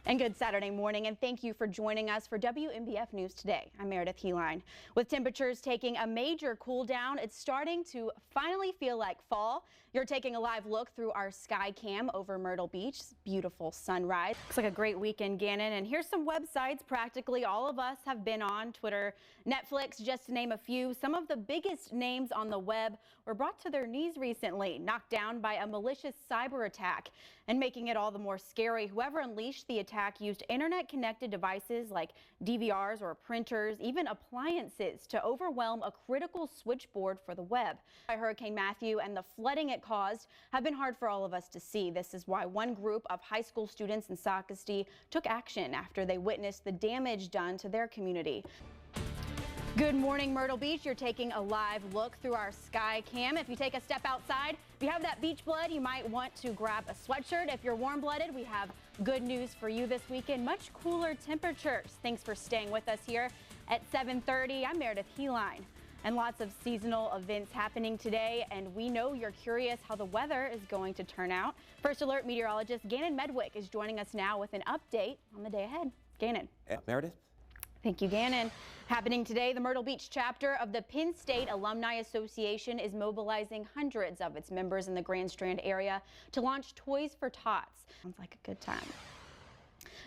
And good Saturday morning, and thank you for joining us for WMBF News Today. I'm Meredith Helline. With temperatures taking a major cool down, it's starting to finally feel like fall. You're taking a live look through our sky cam over Myrtle Beach. Beautiful sunrise. Looks like a great weekend, Gannon. And here's some websites practically all of us have been on: Twitter, Netflix, just to name a few. Some of the biggest names on the web were brought to their knees recently, knocked down by a malicious cyber attack. And making it all the more scary, whoever unleashed the attack used internet-connected devices like DVRs or printers, even appliances, to overwhelm a critical switchboard for the web. Hurricane Matthew and the flooding it caused have been hard for all of us to see. This is why one group of high school students in Socastee took action after they witnessed the damage done to their community. Good morning, Myrtle Beach. You're taking a live look through our sky cam. If you take a step outside, if you have that beach blood, you might want to grab a sweatshirt. If you're warm-blooded, we have good news for you this weekend. Much cooler temperatures. Thanks for staying with us here at 7:30. I'm Meredith Helline. And lots of seasonal events happening today, and we know you're curious how the weather is going to turn out. First Alert meteorologist Gannon Medwick is joining us now with an update on the day ahead. Gannon. Meredith? Thank you, Gannon. Happening today, the Myrtle Beach chapter of the Penn State Alumni Association is mobilizing hundreds of its members in the Grand Strand area to launch Toys for Tots. Sounds like a good time.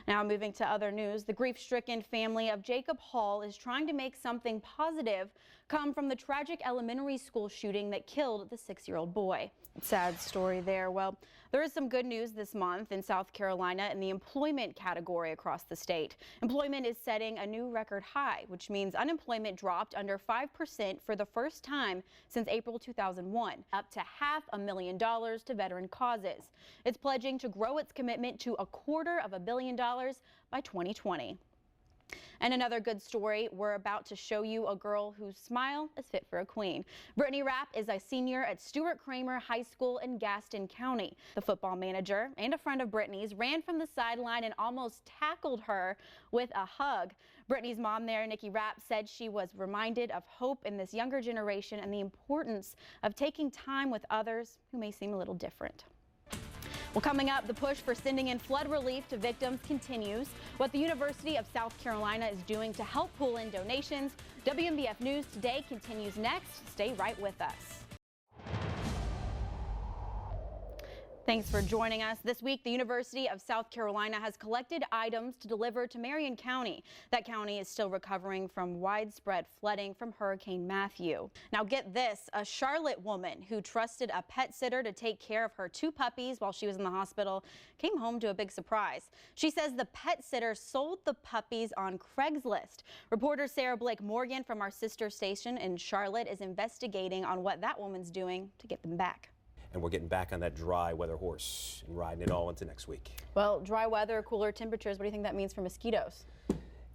Now moving to other news, the grief-stricken family of Jacob Hall is trying to make something positive come from the tragic elementary school shooting that killed the 6-year-old boy. Sad story there. Well, there is some good news this month in South Carolina in the employment category across the state. Employment is setting a new record high, which means unemployment dropped under 5% for the first time since April 2001, up to $500,000 to veteran causes. It's pledging to grow its commitment to $250 million by 2020. And another good story, we're about to show you a girl whose smile is fit for a queen. Brittany Rapp is a senior at Stuart Cramer High School in Gaston County. The football manager and a friend of Brittany's ran from the sideline and almost tackled her with a hug. Brittany's mom there, Nikki Rapp, said she was reminded of hope in this younger generation and the importance of taking time with others who may seem a little different. Well, coming up, the push for sending in flood relief to victims continues. What the University of South Carolina is doing to help pull in donations. WMBF News Today continues next. Stay right with us. Thanks for joining us. This week, the University of South Carolina has collected items to deliver to Marion County. That county is still recovering from widespread flooding from Hurricane Matthew. Now get this, a Charlotte woman who trusted a pet sitter to take care of her 2 puppies while she was in the hospital came home to a big surprise. She says the pet sitter sold the puppies on Craigslist. Reporter Sarah Blake Morgan from our sister station in Charlotte is investigating on what that woman's doing to get them back. And we're getting back on that dry weather horse and riding it all into next week. Well, dry weather, cooler temperatures, what do you think that means for mosquitoes?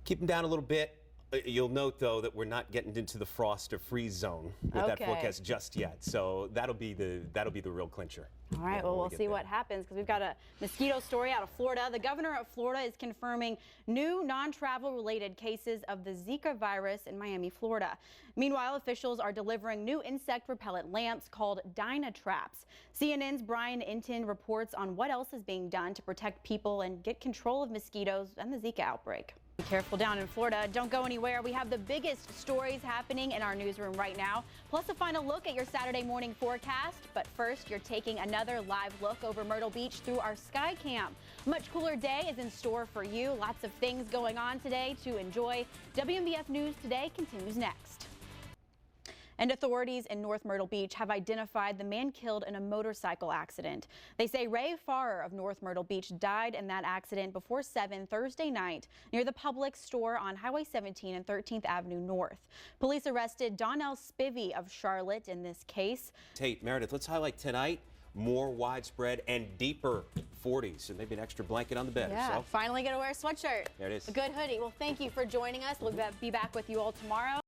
Keep them down a little bit. You'll note, though, that we're not getting into the frost or freeze zone with that forecast just yet. So that'll be the real clincher. All right, well, we'll see what happens, because we've got a mosquito story out of Florida. The governor of Florida is confirming new non-travel related cases of the Zika virus in Miami, Florida. Meanwhile, officials are delivering new insect repellent lamps called Dynatraps. CNN's Brian Inton reports on what else is being done to protect people and get control of mosquitoes and the Zika outbreak. Be careful down in Florida. Don't go anywhere. We have the biggest stories happening in our newsroom right now, plus a final look at your Saturday morning forecast. But first, you're taking another live look over Myrtle Beach through our sky cam. Much cooler day is in store for you. Lots of things going on today to enjoy. WMBF News Today continues next. And authorities in North Myrtle Beach have identified the man killed in a motorcycle accident. They say Ray Farrer of North Myrtle Beach died in that accident before 7 Thursday night near the Publix store on Highway 17 and 13th Avenue North. Police arrested Donnell Spivey of Charlotte in this case. Hey, Meredith, let's highlight tonight more widespread and deeper 40s, and maybe an extra blanket on the bed. Yeah, finally get to wear a sweatshirt. There it is. A good hoodie. Well, thank you for joining us. We'll be back with you all tomorrow.